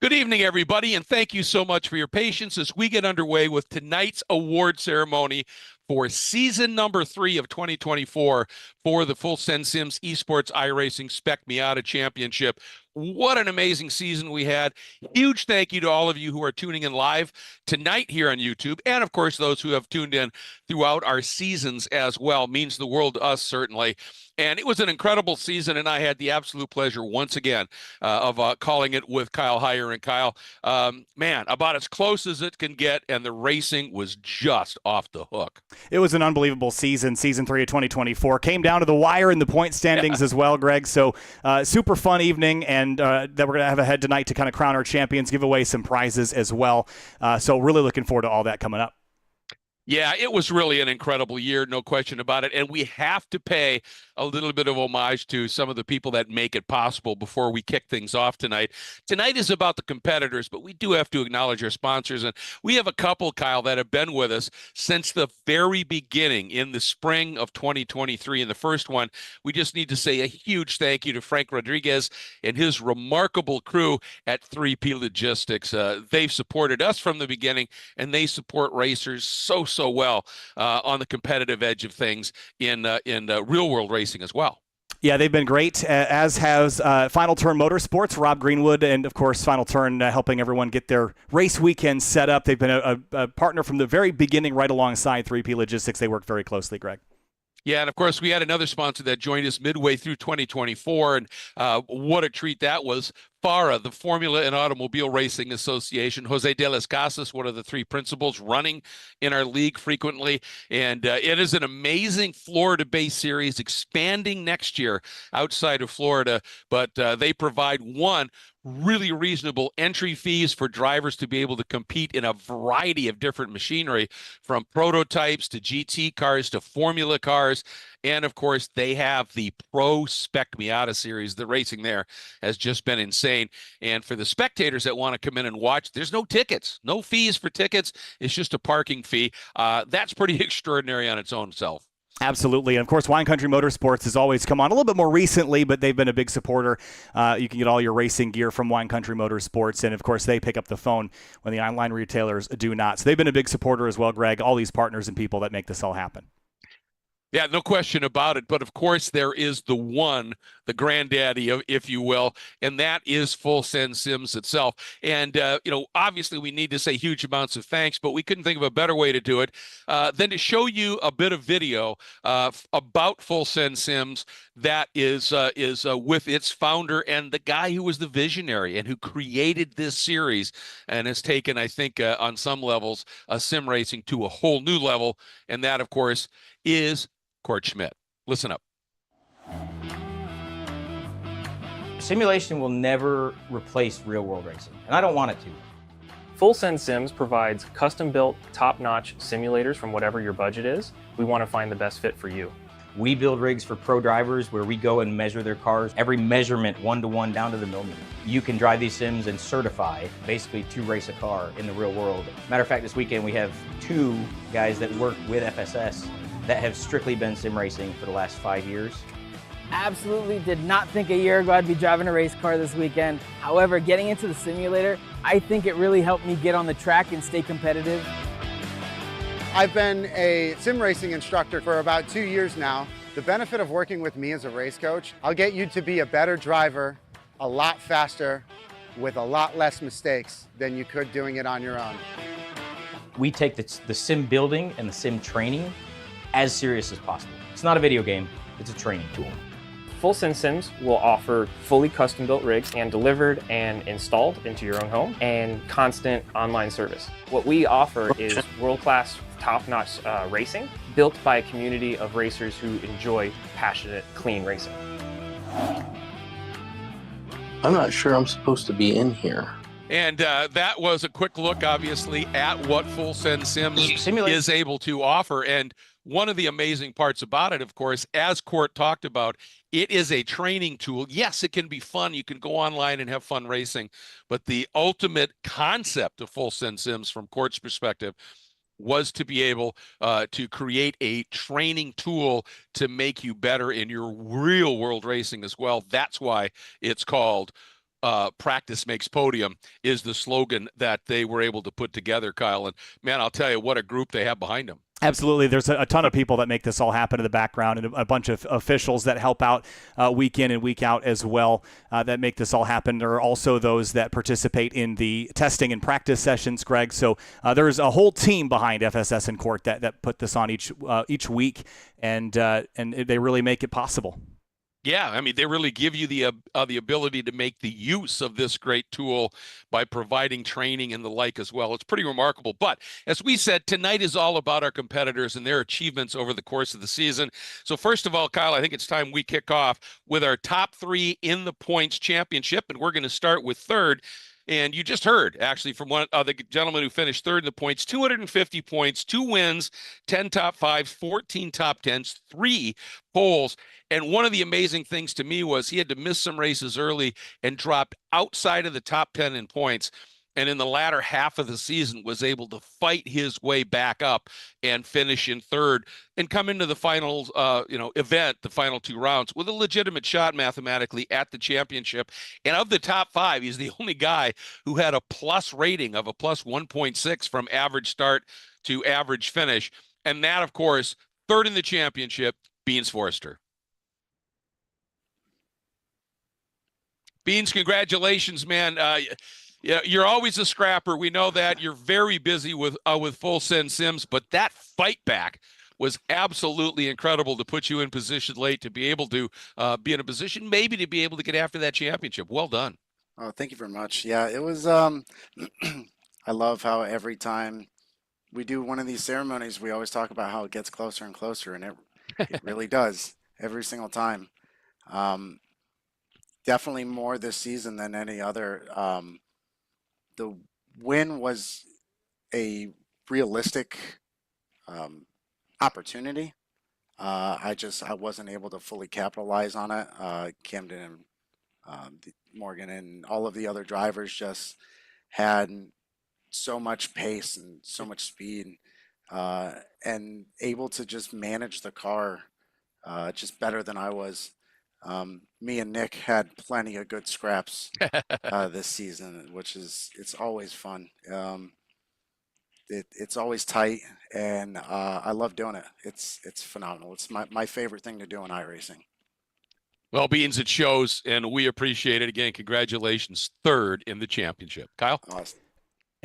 Good evening, everybody, and thank you so much for your patience as we get underway with tonight's award ceremony for season number 3 of 2024 for the Full Send Sims Esports iRacing Spec Miata Championship. What an amazing season we had. Huge thank you to all of you who are tuning in live tonight here on YouTube, and of course, those who have tuned in throughout our seasons as well. Means the world to us, certainly. And it was an incredible season, and I had the absolute pleasure once again of calling it with Kyle Heyer. And Kyle, man, about as close as it can get, and the racing was just off the hook. It was an unbelievable season 3 of 2024. Came down to the wire in the point standings as well, Greg. So super fun evening, and that we're going to have ahead tonight to kind of crown our champions, give away some prizes as well. So really looking forward to all that coming up. Yeah, it was really an incredible year, no question about it. And we have to pay a little bit of homage to some of the people that make it possible before we kick things off tonight. Tonight is about the competitors, but we do have to acknowledge our sponsors. And we have a couple, Kyle, that have been with us since the very beginning in the spring of 2023. And the first one, we just need to say a huge thank you to Frank Rodriguez and his remarkable crew at 3P Logistics. They've supported us from the beginning, and they support racers so well on the competitive edge of things in real world racing as well. Yeah, they've been great, as has Final Turn Motorsports, Rob Greenwood, and of course Final Turn helping everyone get their race weekend set up. They've been a partner from the very beginning, right alongside 3P Logistics. They work very closely, Greg. Yeah, and of course, we had another sponsor that joined us midway through 2024, and what a treat that was. FARA, the Formula and Automobile Racing Association. Jose de las Casas, one of the 3 principals running in our league frequently. And it is an amazing Florida-based series, expanding next year outside of Florida. But they provide really reasonable entry fees for drivers to be able to compete in a variety of different machinery, from prototypes to GT cars to Formula cars. And of course, they have the Pro Spec Miata series. The racing there has just been insane. And for the spectators that want to come in and watch, there's no tickets, no fees for tickets. It's just a parking fee. That's pretty extraordinary on its own self. Absolutely. And of course, Wine Country Motorsports has always come on a little bit more recently, but they've been a big supporter. You can get all your racing gear from Wine Country Motorsports. And of course, they pick up the phone when the online retailers do not. So they've been a big supporter as well, Greg, all these partners and people that make this all happen. Yeah, no question about it. But of course, there is the granddaddy, if you will, and that is Full Send Sims itself. And, obviously we need to say huge amounts of thanks, but we couldn't think of a better way to do it than to show you a bit of video about Full Send Sims that is with its founder and the guy who was the visionary and who created this series and has taken, I think, on some levels, sim racing to a whole new level. And that, of course, is Court Schmidt. Listen up. Simulation will never replace real-world racing, and I don't want it to. Full Send Sims provides custom-built, top-notch simulators from whatever your budget is. We want to find the best fit for you. We build rigs for pro drivers where we go and measure their cars, every measurement one-to-one down to the millimeter. You can drive these sims and certify basically to race a car in the real world. Matter of fact, this weekend we have 2 guys that work with FSS that have strictly been sim racing for the last 5 years. Absolutely did not think a year ago I'd be driving a race car this weekend. However, getting into the simulator, I think it really helped me get on the track and stay competitive. I've been a sim racing instructor for about 2 years now. The benefit of working with me as a race coach, I'll get you to be a better driver, a lot faster, with a lot less mistakes than you could doing it on your own. We take the sim building and the sim training as serious as possible. It's not a video game, it's a training tool. Full Send Sims will offer fully custom-built rigs and delivered and installed into your own home, and constant online service. What we offer is world-class, top-notch racing, built by a community of racers who enjoy passionate, clean racing. I'm not sure I'm supposed to be in here. And that was a quick look, obviously, at what Full Send Sims is able to offer. And one of the amazing parts about it, of course, as Court talked about, it is a training tool. Yes, it can be fun. You can go online and have fun racing. But the ultimate concept of Full Send Sims, from Court's perspective, was to be able to create a training tool to make you better in your real world racing as well. That's why it's called practice makes podium is the slogan that they were able to put together, Kyle. And man, I'll tell you what a group they have behind them. Absolutely. There's a ton of people that make this all happen in the background, and a bunch of officials that help out week in and week out as well that make this all happen. There are also those that participate in the testing and practice sessions, Greg. So there's a whole team behind FSS and Court that put this on each week, and they really make it possible. Yeah, I mean, they really give you the ability to make the use of this great tool by providing training and the like as well. It's pretty remarkable. But as we said, tonight is all about our competitors and their achievements over the course of the season. So first of all, Kyle, I think it's time we kick off with our top three in the points championship, and we're going to start with third. And you just heard, actually, from one of the gentleman who finished third in the points, 250 points, 2 wins, 10 top fives, 14 top tens, 3 poles. And one of the amazing things to me was he had to miss some races early and dropped outside of the top 10 in points. And in the latter half of the season was able to fight his way back up and finish in third and come into the final event, the final 2 rounds, with a legitimate shot mathematically at the championship. And of the top 5, he's the only guy who had a plus rating of a plus 1.6 from average start to average finish. And that, of course, third in the championship, Beans Forrester. Beans, congratulations, man. Yeah, you're always a scrapper. We know that. You're very busy with full send sims, but that fight back was absolutely incredible to put you in position late to be able to be in a position maybe to be able to get after that championship. Well done. Oh, thank you very much. Yeah, it was I love how every time we do one of these ceremonies, we always talk about how it gets closer and closer, and it really does every single time. Definitely more this season than any other. The win was a realistic opportunity. I wasn't able to fully capitalize on it. Camden and Morgan and all of the other drivers just had so much pace and so much speed, and able to just manage the car just better than I was. Me and Nick had plenty of good scraps this season, which it's always fun. It's always tight, and I love doing it. It's phenomenal. It's my favorite thing to do in iRacing. Well, Beans, it shows, and we appreciate it. Again, congratulations, third in the championship. Kyle? Awesome.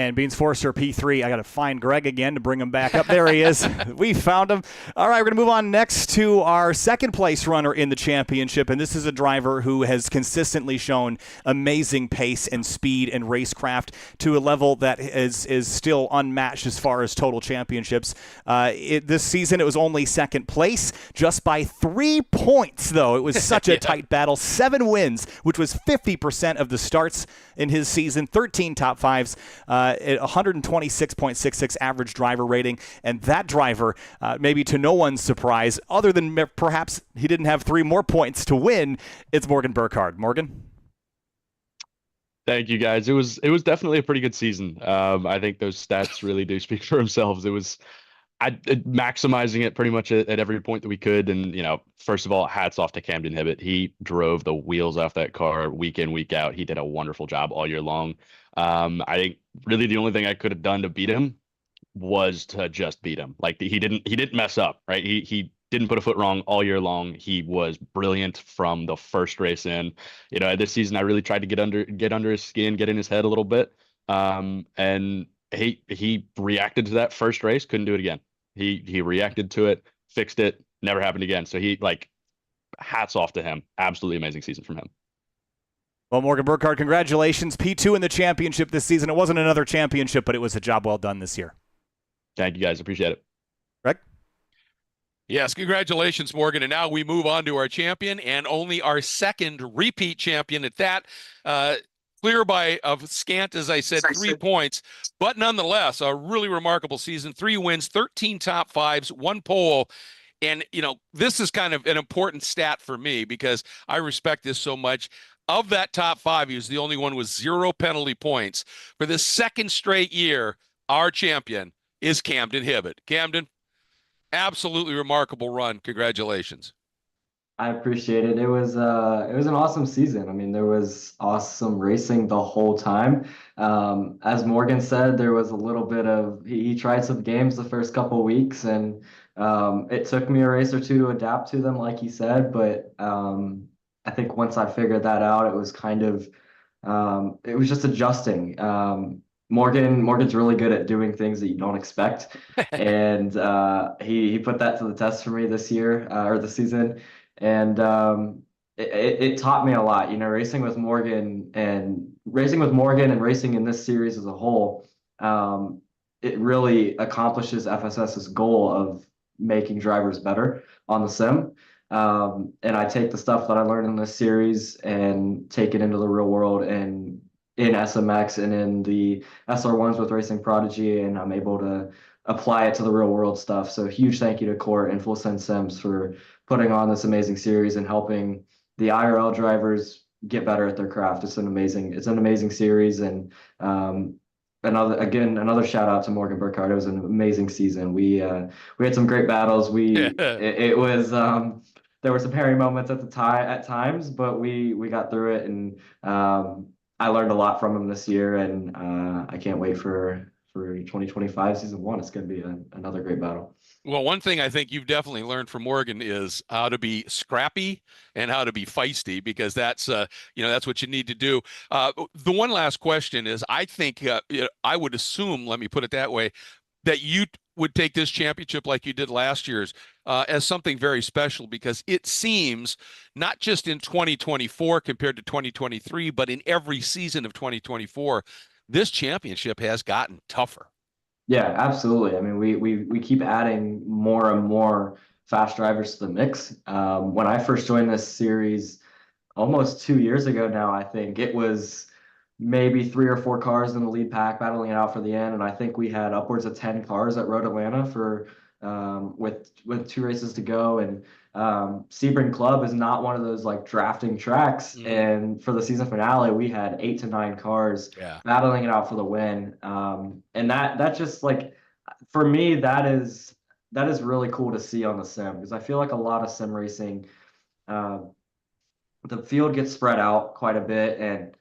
And Beans Forrester P3. I got to find Greg again to bring him back up. There he is. We found him. All right, we're going to move on next to our second place runner in the championship. And this is a driver who has consistently shown amazing pace and speed and racecraft to a level that is still unmatched as far as total championships. This season, it was only second place, just by 3 points, though. It was such a tight battle. 7 wins, which was 50% of the starts in his season, 13 top fives. 126.66 average driver rating, and that driver, maybe to no one's surprise, other than perhaps he didn't have 3 more points to win, it's Morgan Burkhardt. Morgan? Thank you, guys. It was definitely a pretty good season. I think those stats really do speak for themselves. It was maximizing it pretty much at every point that we could. And, first of all, hats off to Camden Hibbett. He drove the wheels off that car week in, week out. He did a wonderful job all year long. I think really the only thing I could have done to beat him was to just beat him. Like he didn't mess up, right? He didn't put a foot wrong all year long. He was brilliant from the first race in. This season I really tried to get under his skin, get in his head a little bit. And he reacted to that first race, couldn't do it again. He reacted to it, fixed it, never happened again. So hats off to him. Absolutely amazing season from him. Well, Morgan Burkhardt, congratulations. P2 in the championship this season. It wasn't another championship, but it was a job well done this year. Thank you, guys. Appreciate it. Greg? Yes, congratulations, Morgan. And now we move on to our champion and only our second repeat champion at that. Clear by of scant, as I said, 3 points, but nonetheless, a really remarkable season. 3 wins, 13 top fives, 1 pole. And, this is kind of an important stat for me because I respect this so much. Of that top 5, he was the only one with 0 penalty points. For the second straight year, our champion is Camden Hibbett. Camden, absolutely remarkable run. Congratulations. I appreciate it. It was an awesome season. I mean, there was awesome racing the whole time. As Morgan said, there was a little bit of he tried some games the first couple weeks, and it took me a race or two to adapt to them, like he said. But I think once I figured that out, it was kind of it was just adjusting. Morgan's really good at doing things that you don't expect, and he put that to the test for me this year or this season, and it taught me a lot. You know, racing with Morgan and racing in this series as a whole, it really accomplishes FSS's goal of making drivers better on the sim. And I take the stuff that I learned in this series and take it into the real world and in SMX and in the SR1s with Racing Prodigy, and I'm able to apply it to the real world stuff. So huge thank you to Court and Full Send Sims for putting on this amazing series and helping the IRL drivers get better at their craft. It's an amazing series, and another shout out to Morgan Burkhardt. It was an amazing season. We had some great battles. It was there were some hairy moments at times, but we got through it, and I learned a lot from him this year, and I can't wait for 2025 season 1. It's going to be another great battle. Well, one thing I think you've definitely learned from Morgan is how to be scrappy and how to be feisty, because that's that's what you need to do. The one last question is, I think I would assume, let me put it that way, that you would take this championship like you did last year's as something very special, because it seems not just in 2024 compared to 2023, but in every season of 2024, this championship has gotten tougher. Yeah, absolutely. I mean, we keep adding more and more fast drivers to the mix. When I first joined this series almost 2 years ago now, I think it was maybe 3 or 4 cars in the lead pack battling it out for the end, and I think we had upwards of 10 cars at Road Atlanta for with 2 races to go. And Sebring Club is not one of those like drafting tracks, and for the season finale we had 8 to 9 cars battling it out for the win. And that just, like, for me, that is really cool to see on the sim, because I feel like a lot of sim racing, the field gets spread out quite a bit, and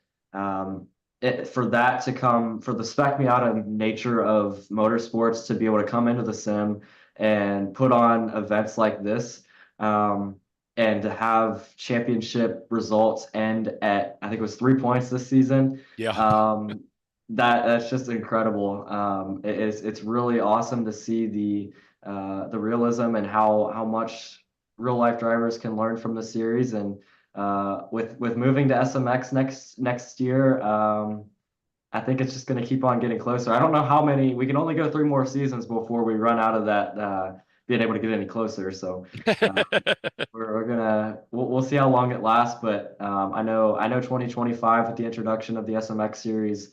for the Spec Miata nature of motorsports to be able to come into the sim and put on events like this, and to have championship results end at, I think it was 3 points this season. That's just incredible. It's really awesome to see the realism and how much real life drivers can learn from the series. And with moving to SMX next year, I think it's just going to keep on getting closer. I don't know how many. We can only go 3 more seasons before we run out of that being able to get any closer. So we'll see how long it lasts. But I know 2025 with the introduction of the SMX series,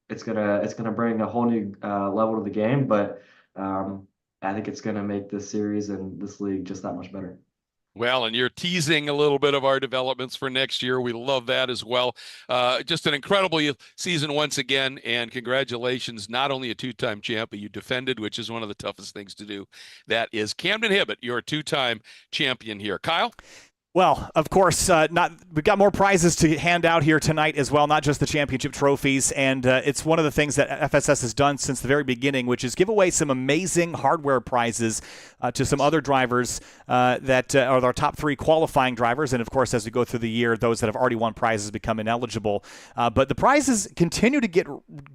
it's gonna bring a whole new level to the game. But I think it's gonna make this series and this league just that much better. Well, and you're teasing a little bit of our developments for next year. We love that as well. Just an incredible season once again, and congratulations, not only a 2-time champ, but you defended, which is one of the toughest things to do. That is Camden Hibbett, your 2-time champion here. Kyle? Well, of course, we've got more prizes to hand out here tonight as well, not just the championship trophies. And it's one of the things that FSS has done since the very beginning, which is give away some amazing hardware prizes to some other drivers that are our top 3 qualifying drivers. And, of course, as we go through the year, those that have already won prizes become ineligible. But the prizes continue to get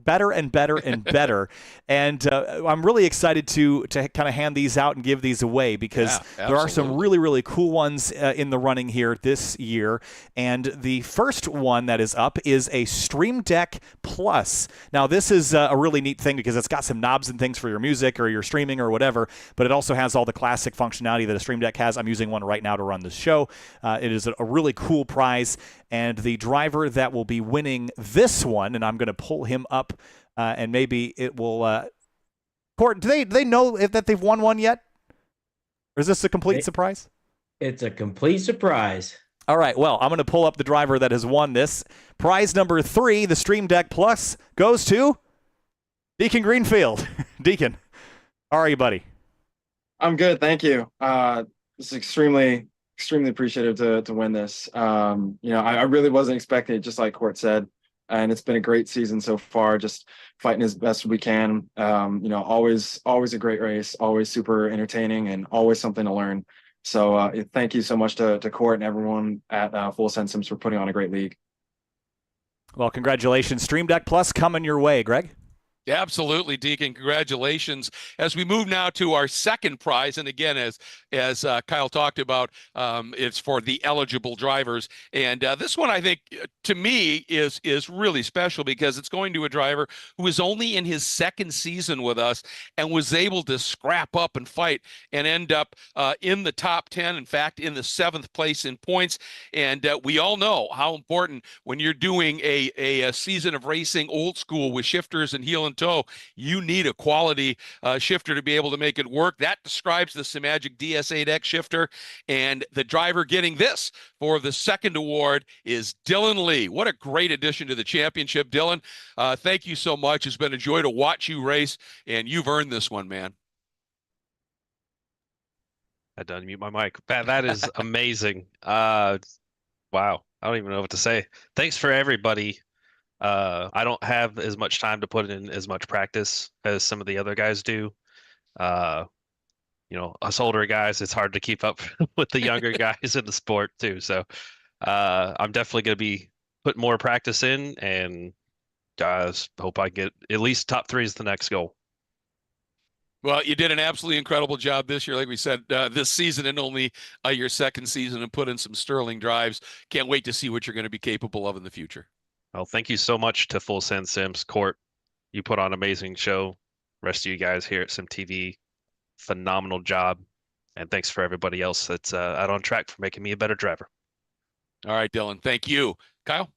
better and better and better. And I'm really excited to kind of hand these out and give these away, because there are some really, really cool ones in the running here this year. And the first one that is up is a Stream Deck Plus. Now, this is a really neat thing because it's got some knobs and things for your music or your streaming or whatever, but it also has all the classic functionality that a Stream Deck has. I'm using one right now to run this show. It is a really cool prize, and the driver that will be winning this one, and I'm going to pull him up, and maybe it will Court, do they know that they've won one yet? Or is this a complete surprise? It's a complete surprise. All right, well, I'm going to pull up the driver that has won this. Prize number 3, the Stream Deck Plus, goes to Deacon Greenfield. Deacon, how are you, buddy? I'm good, thank you. This is extremely extremely appreciative to win this. I really wasn't expecting it, just like Court said, and it's been a great season so far. Just fighting as best we can. Always a great race, always super entertaining, and always something to learn. So thank you so much to Court and everyone at Full Send Sims for putting on a great league. Well, congratulations. Stream Deck Plus coming your way, Greg. Yeah, absolutely, Deacon. Congratulations. As we move now to our second prize, and again, as Kyle talked about, it's for the eligible drivers. And this one, I think, to me, is really special because it's going to a driver who is only in his second season with us and was able to scrap up and fight and end up in the top 10. In fact, in the 7th place in points. And we all know how important when you're doing a season of racing old school with shifters and heel and toe, you need a quality shifter to be able to make it work. That describes the Simagic DS8X shifter, and the driver getting this for the second award is Dylan Lee. What a great addition to the championship, Dylan. Thank you so much. It's been a joy to watch you race, and you've earned this one, man. I done mute my mic. That is amazing. Wow. I don't even know what to say. Thanks for everybody. I don't have as much time to put in as much practice as some of the other guys do. Us older guys, it's hard to keep up with the younger guys in the sport too. So I'm definitely going to be putting more practice in, and guys, hope I get at least top 3 is the next goal. Well, you did an absolutely incredible job this year. Like we said, this season and only your second season, and put in some sterling drives. Can't wait to see what you're going to be capable of in the future. Well, thank you so much to Full Send Sims. Court, you put on an amazing show. Rest of you guys here at Sim TV, phenomenal job. And thanks for everybody else that's out on track for making me a better driver. All right, Dylan. Thank you. Kyle?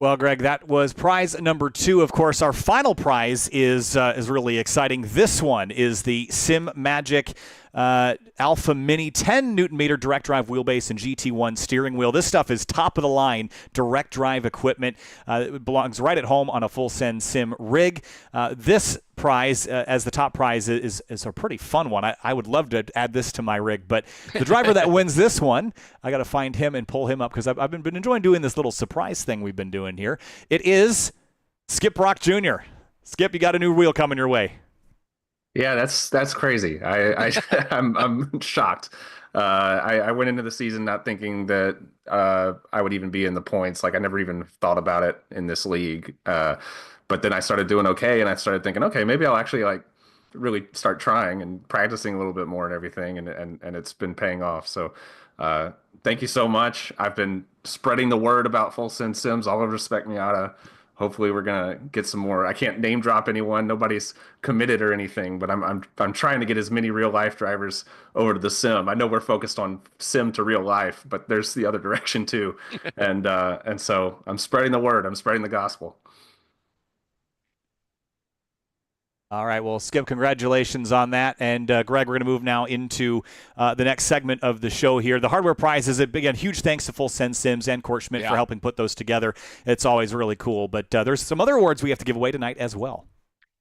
Well, Greg, that was prize number 2. Of course, our final prize is really exciting. This one is the Simagic Alpha Mini 10 Newton-meter direct drive wheelbase and GT1 steering wheel. This stuff is top of the line direct drive equipment. It belongs right at home on a Full Send Sim rig. This prize, as the top prize, is a pretty fun one. I would love to add this to my rig, but the driver that wins this one, I got to find him and pull him up because I've been enjoying doing this little surprise thing we've been doing here. It is Skip Brock Jr. Skip, you got a new wheel coming your way. Yeah, that's crazy. I'm shocked. I went into the season not thinking that I would even be in the points. Like I never even thought about it in this league. But then I started doing okay, and I started thinking, okay, maybe I'll actually like really start trying and practicing a little bit more and everything, and it's been paying off. So thank you so much. I've been spreading the word about Full Send Sims all over Spec Miata. Hopefully we're gonna get some more. I can't name drop anyone. Nobody's committed or anything, but I'm trying to get as many real life drivers over to the sim. I know we're focused on sim to real life, but there's the other direction too. And so I'm spreading the word. I'm spreading the gospel. All right, well, Skip, congratulations on that. And Greg, we're going to move now into the next segment of the show here. The hardware prizes, again, huge thanks to Full Send Sims and Court Schmidt for helping put those together. It's always really cool. But there's some other awards we have to give away tonight as well.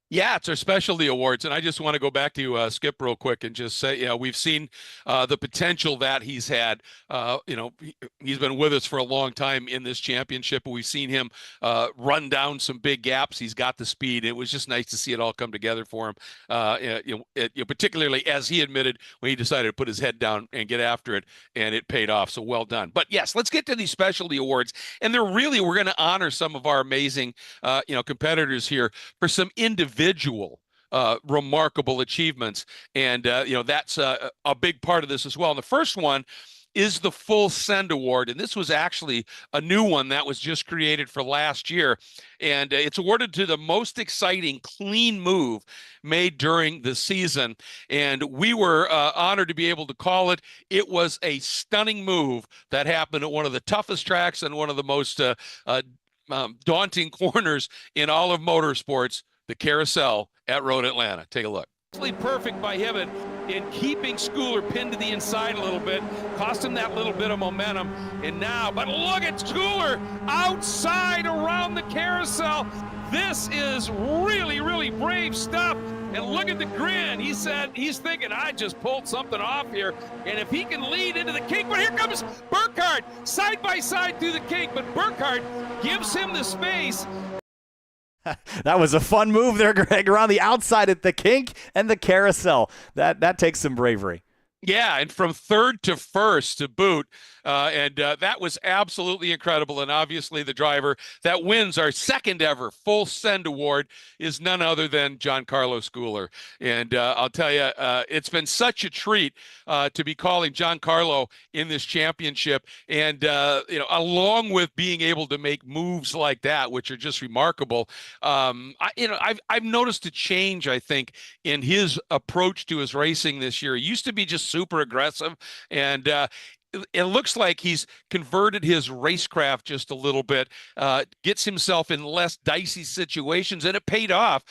Yeah, it's our specialty awards, and I just want to go back to Skip real quick and just say, we've seen the potential that he's had. He's been with us for a long time in this championship, and we've seen him run down some big gaps. He's got the speed. It was just nice to see it all come together for him. Particularly as he admitted when he decided to put his head down and get after it, and it paid off. So well done. But yes, let's get to these specialty awards, and we're going to honor some of our amazing, competitors here for some individual remarkable achievements, and that's a big part of this as well. And the first one is the Full Send Award, and this was actually a new one that was just created for last year, and it's awarded to the most exciting clean move made during the season, and we were honored to be able to call it. It was a stunning move that happened at one of the toughest tracks and one of the most daunting corners in all of motorsports, the Carousel at Road Atlanta. Take a look. Absolutely perfect by him in keeping Schooler pinned to the inside a little bit, cost him that little bit of momentum. And now, but look at Schooler outside around the Carousel. This is really, really brave stuff. And look at the grin. He said he's thinking, I just pulled something off here. And if he can lead into the kink, but here comes Burkhardt side by side through the kink. But Burkhardt gives him the space. That was a fun move there, Greg, around the outside at the kink and the carousel. That takes some bravery. Yeah, and from third to first to boot. That was absolutely incredible. And obviously the driver that wins our second ever full send award is none other than Giancarlo Schooler. And I'll tell you, it's been such a treat to be calling Giancarlo in this championship. And, along with being able to make moves like that, which are just remarkable, I've noticed a change, I think, in his approach to his racing this year. He used to be just super aggressive, and it looks like he's converted his racecraft just a little bit, gets himself in less dicey situations, and it paid off,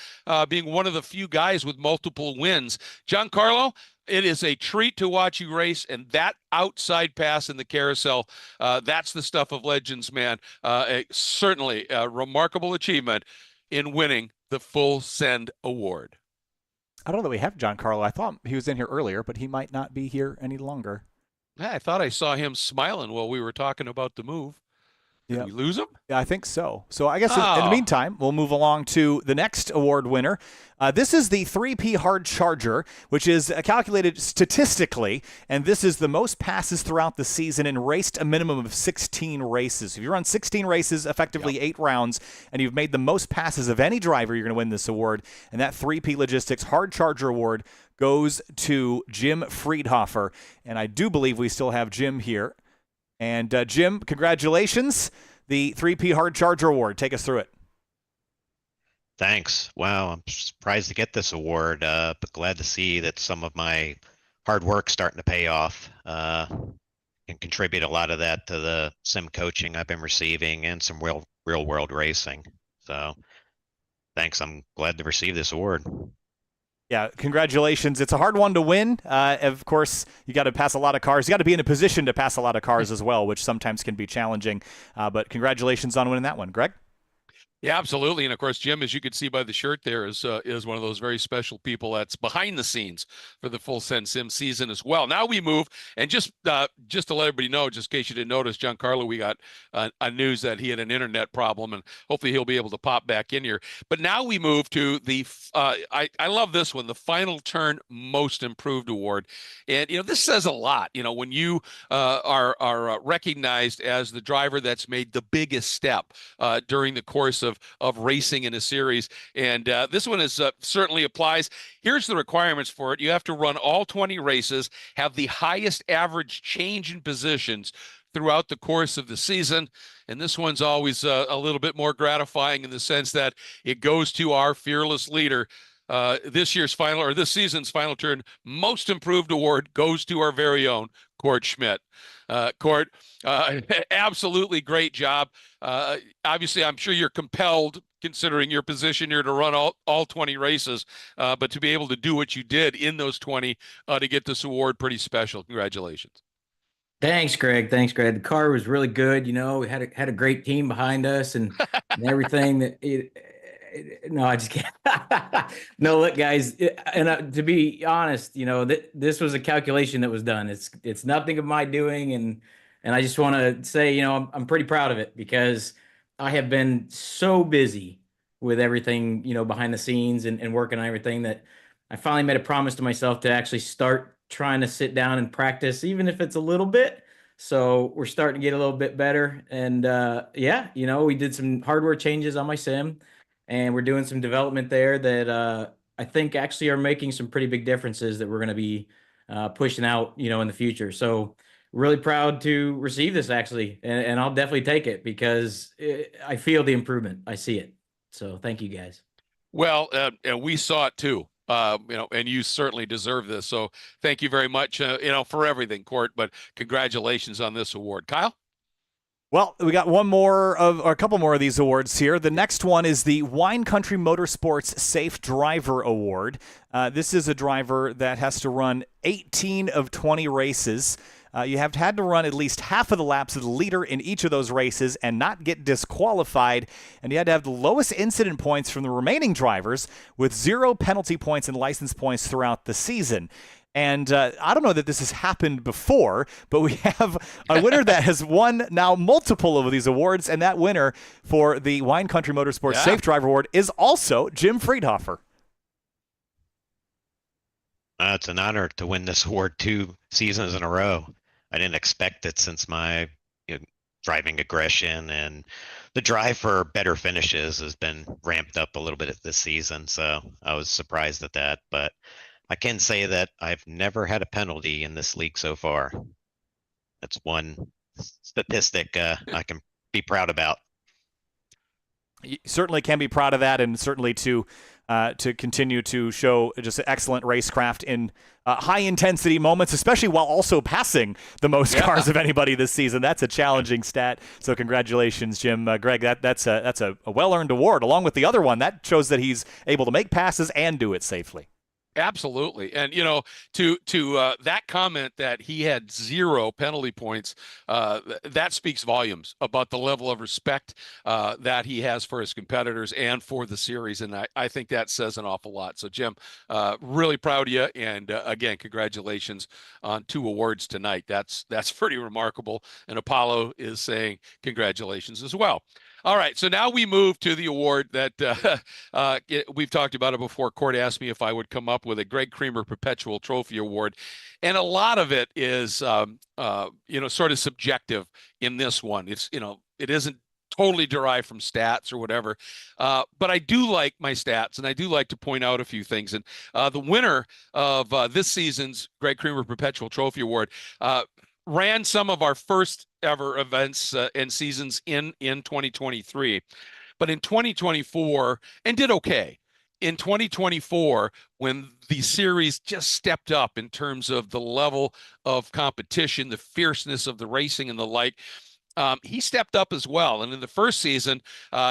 being one of the few guys with multiple wins. Giancarlo, it is a treat to watch you race, and that outside pass in the carousel, that's the stuff of legends, man. Certainly a remarkable achievement in winning the Full Send Award. I don't know that we have Giancarlo. I thought he was in here earlier, but he might not be here any longer. Yeah, I thought I saw him smiling while we were talking about the move. Did we lose him? Yeah, I think so. So I guess in the meantime, we'll move along to the next award winner. This is the 3P Hard Charger, which is calculated statistically, and this is the most passes throughout the season and raced a minimum of 16 races. If you run 16 races, effectively 8 rounds, and you've made the most passes of any driver, you're going to win this award. And that 3P Logistics Hard Charger Award goes to Jim Friedhofer. And I do believe we still have Jim here. And Jim, congratulations. The 3P Hard Charger Award. Take us through it. Thanks. Wow, I'm surprised to get this award, but glad to see that some of my hard work starting to pay off. And contribute a lot of that to the sim coaching I've been receiving and some real world racing. So thanks. I'm glad to receive this award. Yeah, congratulations. It's a hard one to win. Of course, you got to pass a lot of cars. You got to be in a position to pass a lot of cars as well, which sometimes can be challenging. But congratulations on winning that one. Greg? Yeah, absolutely. And of course, Jim, as you can see by the shirt there, is one of those very special people that's behind the scenes for the Full Send Sim season as well. Now we move, and just to let everybody know, just in case you didn't notice, Giancarlo, we got a news that he had an internet problem, and hopefully he'll be able to pop back in here. But now we move to the I love this one, the Final Turn Most Improved Award, and this says a lot. When you are recognized as the driver that's made the biggest step during the course of racing in a series. And this one is certainly applies. Here's the requirements for it. You have to run all 20 races, have the highest average change in positions throughout the course of the season. And this one's always a little bit more gratifying in the sense that it goes to our fearless leader. This season's Final Turn Most Improved Award goes to our very own Court Schmidt. Court, absolutely great job. Obviously, I'm sure you're compelled, considering your position here, to run all 20 races, but to be able to do what you did in those 20 to get this award, pretty special. Congratulations. Thanks, Greg. The car was really good. We had a great team behind us and everything. No, I just can't. No, look, guys, to be honest, this was a calculation that was done. It's nothing of my doing, and I just want to say, I'm pretty proud of it because I have been so busy with everything, behind the scenes and working on everything that I finally made a promise to myself to actually start trying to sit down and practice, even if it's a little bit. So we're starting to get a little bit better, and we did some hardware changes on my sim. And we're doing some development there that I think actually are making some pretty big differences that we're going to be pushing out, in the future. So really proud to receive this actually, and I'll definitely take it because I feel the improvement. I see it. So thank you guys. Well, and we saw it too. And you certainly deserve this. So thank you very much, for everything, Court. But congratulations on this award, Kyle. Well, we got a couple more of these awards here. The next one is the Wine Country Motorsports Safe Driver Award. This is a driver that has to run 18 of 20 races. you have had to run at least half of the laps of the leader in each of those races and not get disqualified. And you had to have the lowest incident points from the remaining drivers with 0 penalty points and license points throughout the season. And I don't know that this has happened before, but we have a winner that has won now multiple of these awards, and that winner for the Wine Country Motorsports Safe Driver Award is also Jim Friedhofer. It's an honor to win this award 2 seasons in a row. I didn't expect it since my driving aggression and the drive for better finishes has been ramped up a little bit this season. So I was surprised at that, but I can say that I've never had a penalty in this league so far. That's one statistic I can be proud about. You certainly can be proud of that, and certainly to continue to show just excellent racecraft in high-intensity moments, especially while also passing the most cars of anybody this season. That's a challenging stat. So congratulations, Jim. Greg, that's a well-earned award, along with the other one. That shows that he's able to make passes and do it safely. Absolutely. And, to that comment that he had 0 penalty points, that speaks volumes about the level of respect that he has for his competitors and for the series. And I think that says an awful lot. So, Jim, really proud of you. And again, congratulations on 2 awards tonight. That's pretty remarkable. And Apollo is saying congratulations as well. All right, so now we move to the award that we've talked about it before. Court asked me if I would come up with a Greg Creamer Perpetual Trophy Award, and a lot of it is, sort of subjective in this one. It's, it isn't totally derived from stats or whatever, but I do like my stats, and I do like to point out a few things. And the winner of this season's Greg Creamer Perpetual Trophy Award ran some of our first ever events and seasons in 2023, but in 2024, and did okay. In 2024, when the series just stepped up in terms of the level of competition, the fierceness of the racing and the like, he stepped up as well. And in the first season,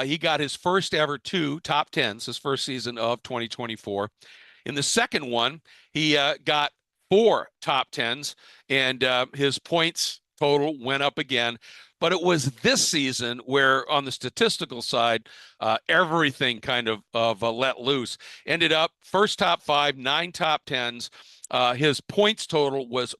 he got his first ever 2 top 10s, his first season of 2024. In the second one, he got 4 top 10s, and his points total went up again. But it was this season where, on the statistical side, everything kind of let loose. Ended up first top 5, 9 top 10s. His points total was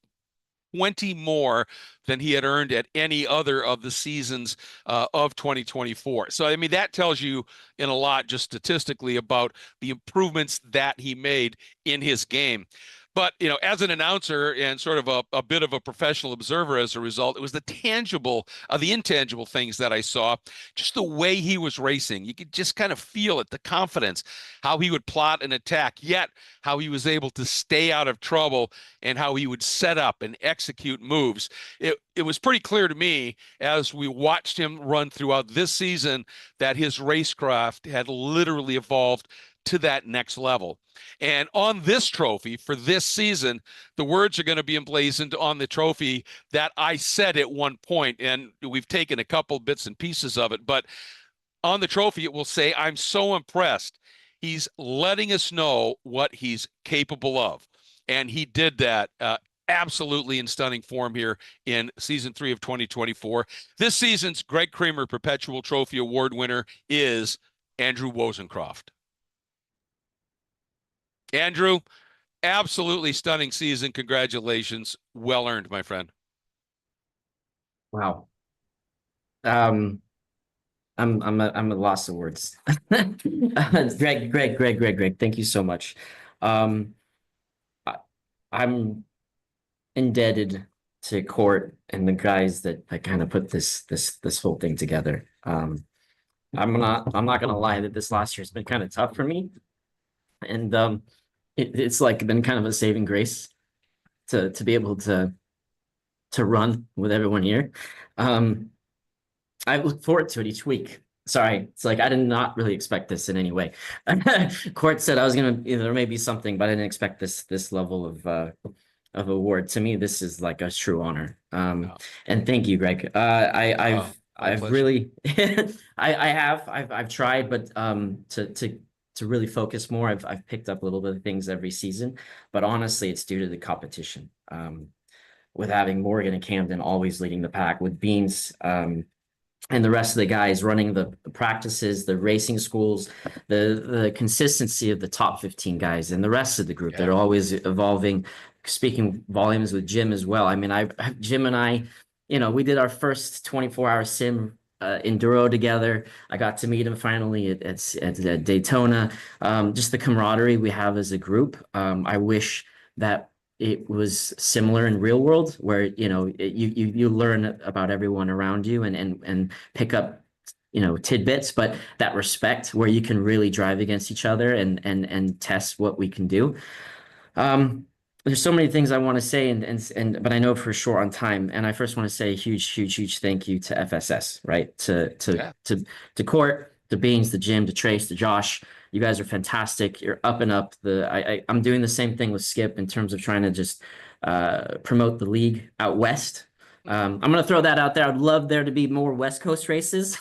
20 more than he had earned at any other of the seasons of 2024. So, I mean, that tells you in a lot, just statistically, about the improvements that he made in his game. But, as an announcer and sort of a bit of a professional observer as a result, it was the intangible things that I saw, just the way he was racing. You could just kind of feel it, the confidence, how he would plot an attack, yet how he was able to stay out of trouble and how he would set up and execute moves. It was pretty clear to me as we watched him run throughout this season that his racecraft had literally evolved to that next level. And on this trophy for this season, the words are going to be emblazoned on the trophy that I said at one point, and we've taken a couple bits and pieces of it, but on the trophy, it will say, "I'm so impressed. He's letting us know what he's capable of." And he did that absolutely in stunning form here in season 3 of 2024. This season's Greg Creamer Perpetual Trophy Award winner is Andrew Wozencroft. Andrew, absolutely stunning season. Congratulations. Well earned, my friend. Wow. I'm at loss of words. Greg, thank you so much. I'm indebted to Court and the guys that kind of put this whole thing together. I'm not gonna lie that this last year's been kind of tough for me. And it's like been kind of a saving grace to be able to run with everyone here. I look forward to it each week. Sorry, it's like I did not really expect this in any way. Court said I was gonna, there may be something, but I didn't expect this level of award. To me, this is like a true honor. And thank you, Greg. I've really I've tried, but to really focus more, I've picked up a little bit of things every season, but honestly, it's due to the competition. with having Morgan and Camden always leading the pack, with Beans and the rest of the guys running the practices, the racing schools, the consistency of the top 15 guys and the rest of the group that are always evolving. Speaking volumes with Jim as well. I mean, Jim and I, we did our first 24-hour sim enduro together. I got to meet him finally at Daytona. Just the camaraderie we have as a group. I wish that it was similar in real world, where you learn about everyone around you and pick up tidbits, but that respect where you can really drive against each other and test what we can do. There's so many things I want to say, but I know for sure on time. And I first want to say a huge thank you to FSS, right? To Court, to Beans, to Jim, to Trace, to Josh. You guys are fantastic. You're up and up. I'm doing the same thing with Skip in terms of trying to just promote the league out west. I'm going to throw that out there. I'd love there to be more West Coast races,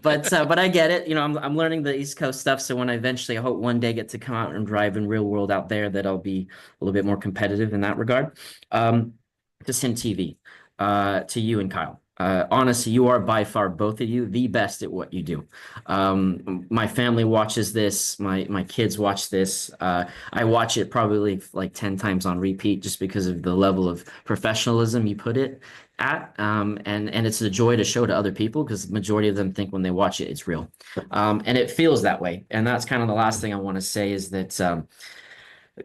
but I get it. I'm learning the East Coast stuff. So when I eventually, I hope one day get to come out and drive in real world out there, that I'll be a little bit more competitive in that regard. To Sim TV, to you and Kyle. Honestly, you are by far, both of you, the best at what you do. My family watches this. My kids watch this. I watch it probably like 10 times on repeat just because of the level of professionalism you put it at. And it's a joy to show to other people, because the majority of them think when they watch it, it's real. And it feels that way. And that's kind of the last thing I want to say, is that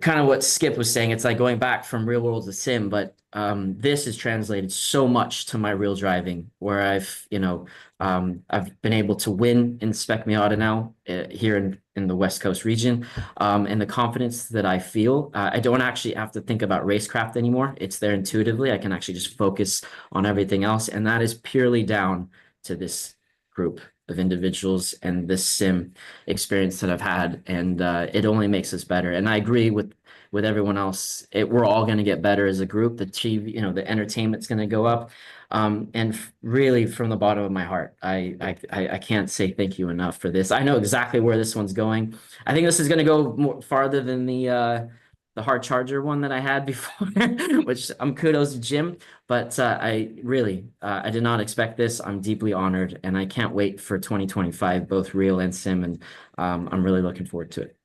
kind of what Skip was saying. It's like going back from real world to sim, but this has translated so much to my real driving, where I've been able to win in Spec Miata now here in the West Coast region, and the confidence that I feel. I don't actually have to think about racecraft anymore. It's there intuitively. I can actually just focus on everything else, and that is purely down to this group of individuals and this sim experience that I've had, and it only makes us better. And I agree with everyone else. We're all going to get better as a group. The TV, the entertainment's going to go up. Really, from the bottom of my heart, I can't say thank you enough for this. I know exactly where this one's going. I think this is going to go more farther than the hard charger one that I had before, which kudos to Jim. But I did not expect this. I'm deeply honored, and I can't wait for 2025, both real and sim, and I'm really looking forward to it.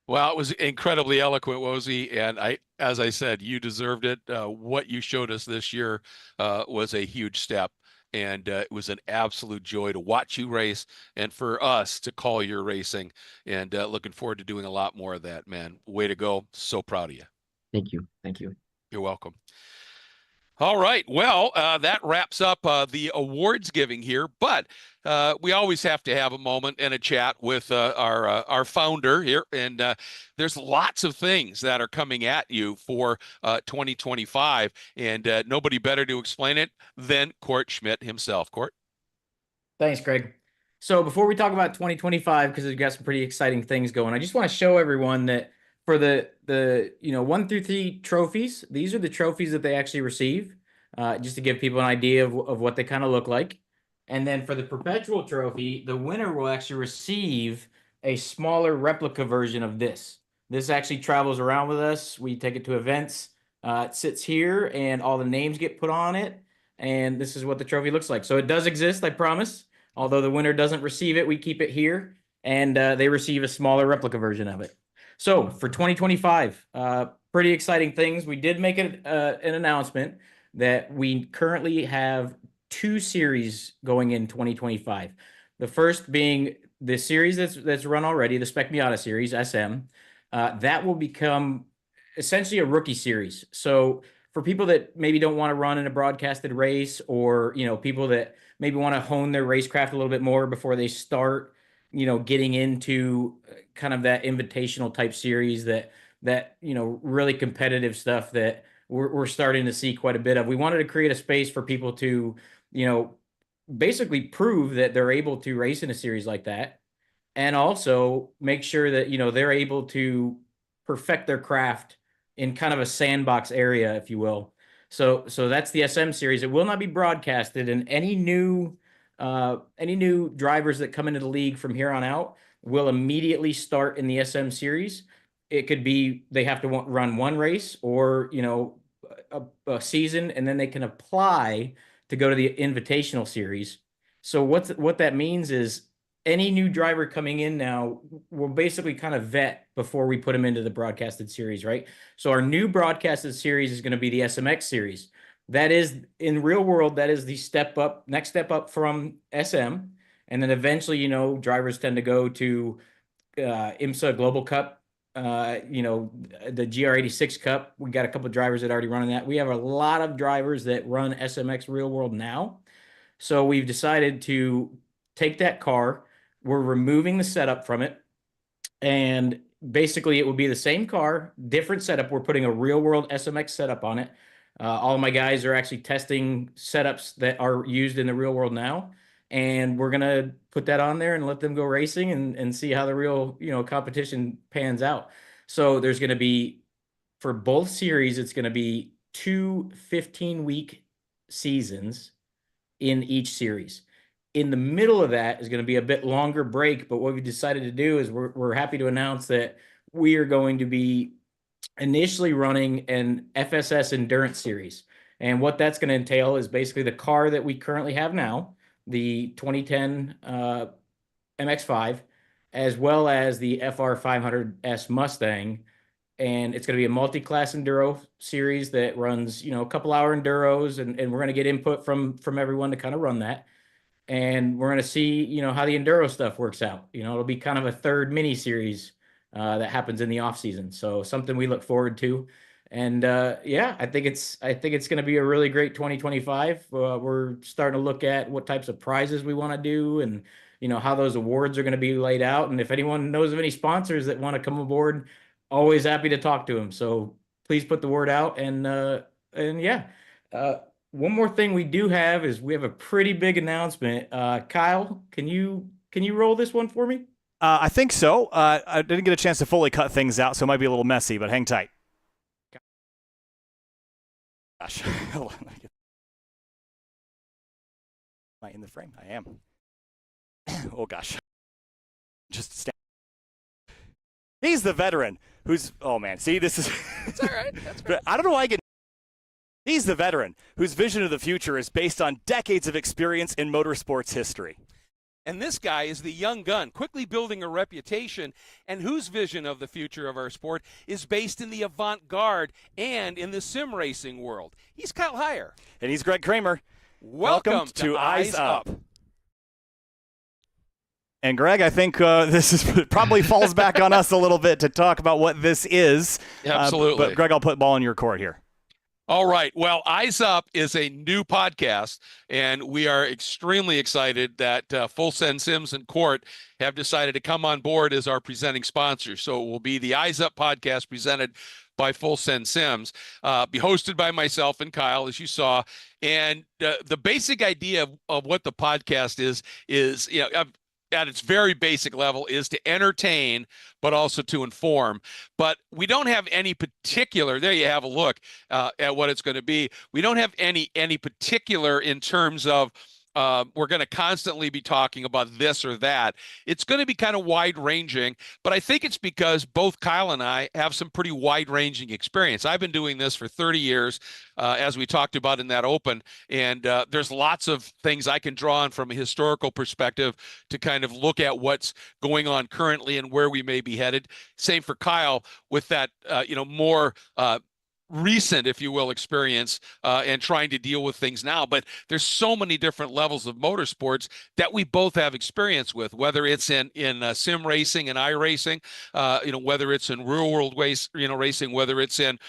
Well, it was incredibly eloquent, Wozy, and as I said, you deserved it. What you showed us this year was a huge step, and it was an absolute joy to watch you race, and for us to call your racing. And looking forward to doing a lot more of that, man. Way to go! So proud of you. Thank you. You're welcome. All right. Well, that wraps up the awards giving here, but we always have to have a moment and a chat with our founder here. And there's lots of things that are coming at you for 2025, and nobody better to explain it than Court Schmidt himself. Court. Thanks, Greg. So before we talk about 2025, because we've got some pretty exciting things going, I just want to show everyone that for the 1 through 3 trophies, these are the trophies that they actually receive, just to give people an idea of what they kind of look like. And then for the perpetual trophy, the winner will actually receive a smaller replica version of this. This actually travels around with us. We take it to events. It sits here, and all the names get put on it. And this is what the trophy looks like. So it does exist, I promise. Although the winner doesn't receive it, we keep it here, and they receive a smaller replica version of it. So for 2025, pretty exciting things. We did make an announcement that we currently have 2 series going in 2025. The first being the series that's run already, the Spec Miata series, SM. That will become essentially a rookie series. So for people that maybe don't want to run in a broadcasted race, or people that maybe want to hone their racecraft a little bit more before they start getting into kind of that invitational type series, that really competitive stuff that we're starting to see quite a bit of. We wanted to create a space for people to basically prove that they're able to race in a series like that, and also make sure that they're able to perfect their craft in kind of a sandbox area, if you will. So that's the SM series. It will not be broadcasted, and any new drivers that come into the league from here on out will immediately start in the SM series. It could be they have to run one race, or a season, and then they can apply to go to the Invitational Series. So what that means is any new driver coming in now will basically kind of vet before we put them into the broadcasted series, right? So our new broadcasted series is going to be the SMX series. That is, in real world, that is the next step up from SM. And then eventually, drivers tend to go to IMSA Global Cup, the GR86 Cup. We got a couple of drivers that already running that. We have a lot of drivers that run SMX real world now. So we've decided to take that car. We're removing the setup from it. And basically it will be the same car, different setup. We're putting a real world SMX setup on it. All of my guys are actually testing setups that are used in the real world now. And we're going to put that on there and let them go racing and see how the real, competition pans out. So there's going to be, for both series, it's going to be 2 15-week seasons in each series. In the middle of that is going to be a bit longer break, but what we decided to do is we're happy to announce that we are going to be initially running an FSS endurance series. And what that's going to entail is basically the car that we currently have now, the 2010 MX-5, as well as the FR500S Mustang. And it's going to be a multi-class enduro series that runs, a couple hour enduros, and we're going to get input from everyone to kind of run that. And we're going to see, how the enduro stuff works out. It'll be kind of a third mini series that happens in the off season. So something we look forward to. And I think it's going to be a really great 2025. We're starting to look at what types of prizes we want to do, and how those awards are going to be laid out. And if anyone knows of any sponsors that want to come aboard, always happy to talk to them. So please put the word out. And one more thing we do have is we have a pretty big announcement. Kyle, can you roll this one for me? I think so. I didn't get a chance to fully cut things out, so it might be a little messy, but hang tight. Gosh. Am I in the frame? I am. Oh, gosh. Just stand. He's the veteran who's, oh, man. See, this is. It's all right. That's right. I don't know why I get. He's the veteran whose vision of the future is based on decades of experience in motorsports history. And this guy is the young gun, quickly building a reputation, and whose vision of the future of our sport is based in the avant-garde and in the sim racing world. He's Kyle Heyer. And he's Greg Kramer. Welcome to Eyes Up. And Greg, I think this is probably falls back on us a little bit to talk about what this is. Absolutely. But Greg, I'll put ball in your court here. All right. Well, Eyes Up is a new podcast, and we are extremely excited that Full Send Sims and Court have decided to come on board as our presenting sponsors. So it will be the Eyes Up podcast presented by Full Send Sims, be hosted by myself and Kyle, as you saw. And the basic idea of what the podcast is at its very basic level is to entertain, but also to inform. But we don't have any particular, there you have a look at what it's going to be. We don't have any particular in terms of we're going to constantly be talking about this or that. It's going to be kind of wide ranging, but I think it's because both Kyle and I have some pretty wide ranging experience. I've been doing this for 30 years, as we talked about in that open, and there's lots of things I can draw on from a historical perspective to kind of look at what's going on currently and where we may be headed. Same for Kyle with that, more recent, if you will, experience and trying to deal with things now. But there's so many different levels of motorsports that we both have experience with, whether it's in sim racing and iRacing, whether it's in real world racing, whether it's in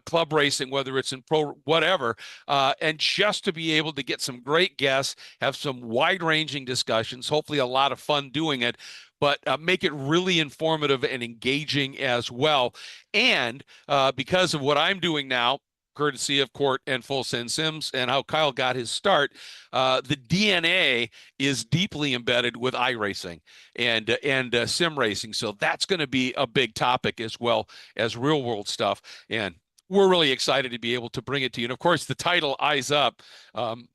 club racing, whether it's in pro, whatever, and just to be able to get some great guests, have some wide-ranging discussions, hopefully a lot of fun doing it, but make it really informative and engaging as well. And because of what I'm doing now, courtesy of Court and Full Send Sims and how Kyle got his start, the DNA is deeply embedded with iRacing and sim racing. So that's going to be a big topic as well as real world stuff. And we're really excited to be able to bring it to you. And of course, the title Eyes Up,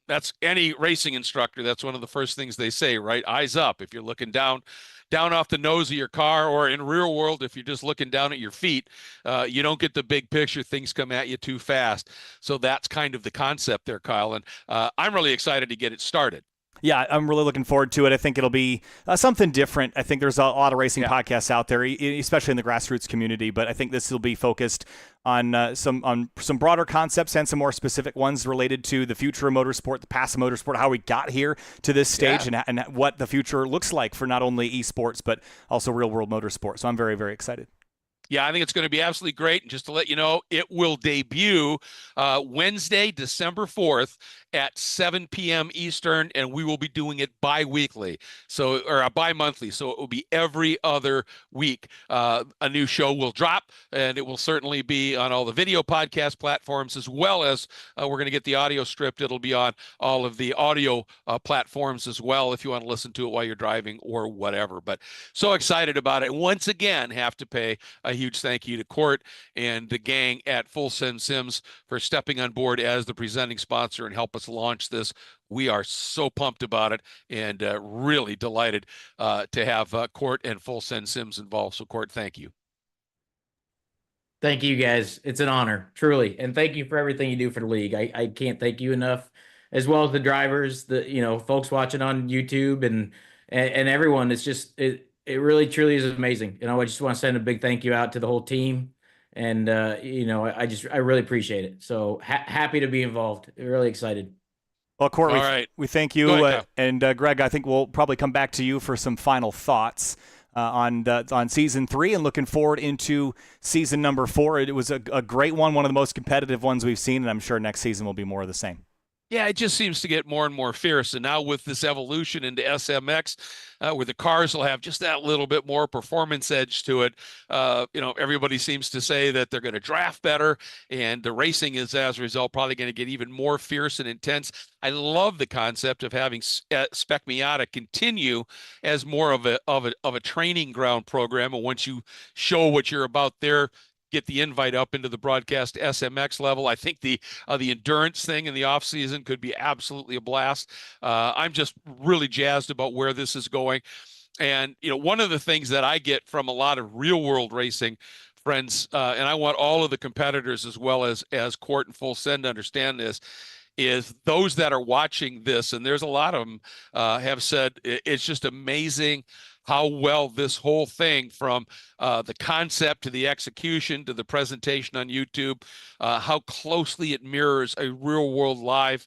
that's any racing instructor. That's one of the first things they say, right? Eyes up. If you're looking down, down off the nose of your car, or in real world, if you're just looking down at your feet, you don't get the big picture. Things come at you too fast. So that's kind of the concept there, Kyle. And I'm really excited to get it started. Yeah, I'm really looking forward to it. I think it'll be something different. I think there's a lot of racing podcasts out there, especially in the grassroots community. But I think this will be focused on some broader concepts and some more specific ones related to the future of motorsport, the past of motorsport, how we got here to this stage, and what the future looks like for not only esports but also real world motorsport. So I'm very, very excited. Yeah, I think it's going to be absolutely great. And just to let you know, it will debut Wednesday, December 4th at 7 p.m. Eastern, and we will be doing it bi-weekly, or bi-monthly. So it will be every other week. A new show will drop, and it will certainly be on all the video podcast platforms, as well as we're going to get the audio stripped. It'll be on all of the audio platforms as well, if you want to listen to it while you're driving or whatever. But so excited about it. Once again, have to pay a huge thank you to Court and the gang at Full Send Sims for stepping on board as the presenting sponsor and help us launch this. We are so pumped about it, and really delighted to have Court and Full Send Sims involved. So Court, thank you. Thank you, guys. It's an honor, truly. And thank you for everything you do for the league. I can't thank you enough, as well as the drivers, the folks watching on YouTube and everyone. It's just it really truly is amazing. I just want to send a big thank you out to the whole team. And I really appreciate it. So happy to be involved. Really excited. Well, Court, All right. we thank you. And Greg, I think we'll probably come back to you for some final thoughts on season 3, and looking forward into season number 4. It was a great one of the most competitive ones we've seen, and I'm sure next season will be more of the same. Yeah, it just seems to get more and more fierce. And now with this evolution into SMX, where the cars will have just that little bit more performance edge to it, everybody seems to say that they're going to draft better, and the racing is, as a result, probably going to get even more fierce and intense. I love the concept of having Spec Miata continue as more of a training ground program. And once you show what you're about there, get the invite up into the broadcast SMX level. I think the endurance thing in the off season could be absolutely a blast. I'm just really jazzed about where this is going. And, one of the things that I get from a lot of real world racing friends, and I want all of the competitors as well as Court and Full Send to understand this, is those that are watching this, and there's a lot of them, have said it's just amazing how well this whole thing, from the concept to the execution to the presentation on YouTube, how closely it mirrors a real world live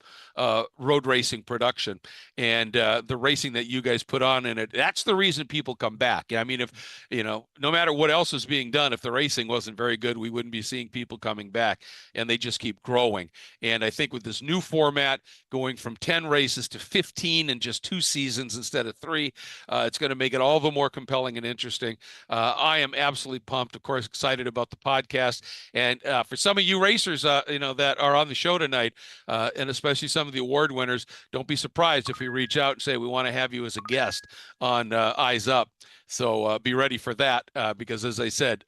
road racing production, and the racing that you guys put on in it. That's the reason people come back. I mean, if, no matter what else is being done, if the racing wasn't very good, we wouldn't be seeing people coming back, and they just keep growing. And I think with this new format, going from 10 races to 15 in just 2 seasons instead of 3, it's going to make it all the more compelling and interesting. I am absolutely pumped, of course, excited about the podcast. And for some of you racers, that are on the show tonight, and especially some of the award winners, don't be surprised if we reach out and say we want to have you as a guest on Eyes Up. So be ready for that, because as I said,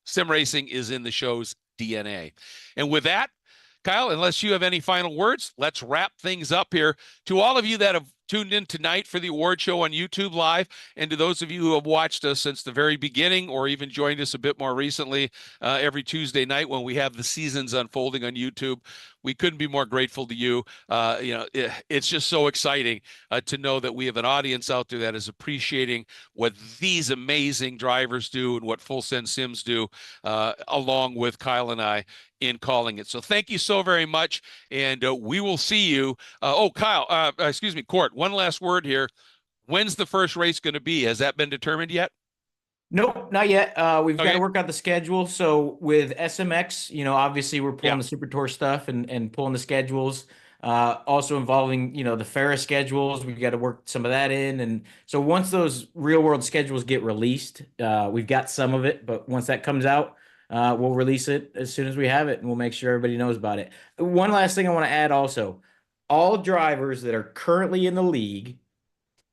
sim racing is in the show's DNA. And with that, Kyle, unless you have any final words, let's wrap things up here. To all of you that have tuned in tonight for the award show on YouTube Live, and to those of you who have watched us since the very beginning, or even joined us a bit more recently every Tuesday night when we have the seasons unfolding on YouTube, we couldn't be more grateful to you. It's just so exciting to know that we have an audience out there that is appreciating what these amazing drivers do and what Full Send Sims do, along with Kyle and I in calling it. So thank you so very much, and we will see you. Kyle, excuse me, Court, one last word here. When's the first race going to be? Has that been determined yet? Nope, not yet. We've got to work out the schedule. So with SMX, obviously we're pulling the Super Tour stuff and pulling the schedules. Also involving, the Ferris schedules. We've got to work some of that in. And so once those real world schedules get released, we've got some of it, but once that comes out, we'll release it as soon as we have it, and we'll make sure everybody knows about it. One last thing I want to add also, all drivers that are currently in the league,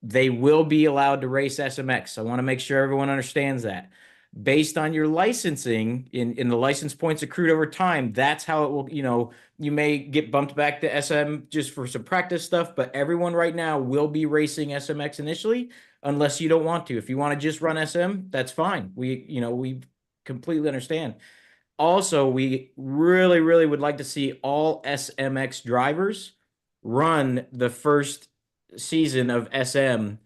they will be allowed to race SMX. I want to make sure everyone understands that. based on your licensing in the license points accrued over time, that's how it will, you may get bumped back to SM just for some practice stuff, but everyone right now will be racing SMX initially, unless you don't want to. If you want to just run SM, that's fine. We completely understand. Also, we really, really would like to see all SMX drivers run the first season of SM.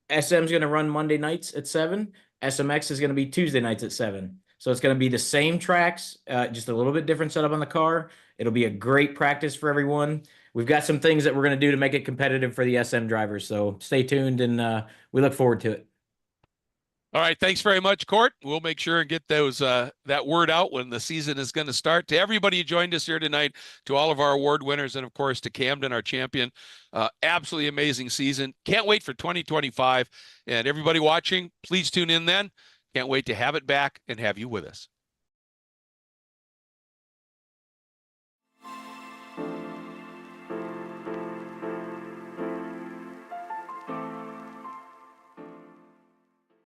SM's going to run Monday nights at 7. SMX is going to be Tuesday nights at 7. So it's going to be the same tracks, just a little bit different setup on the car. It'll be a great practice for everyone. We've got some things that we're going to do to make it competitive for the SM drivers. So stay tuned, and we look forward to it. All right, thanks very much, Court. We'll make sure and get those that word out when the season is going to start. To everybody who joined us here tonight, to all of our award winners, and of course to Camden, our champion, absolutely amazing season. Can't wait for 2025. And everybody watching, please tune in then. Can't wait to have it back and have you with us.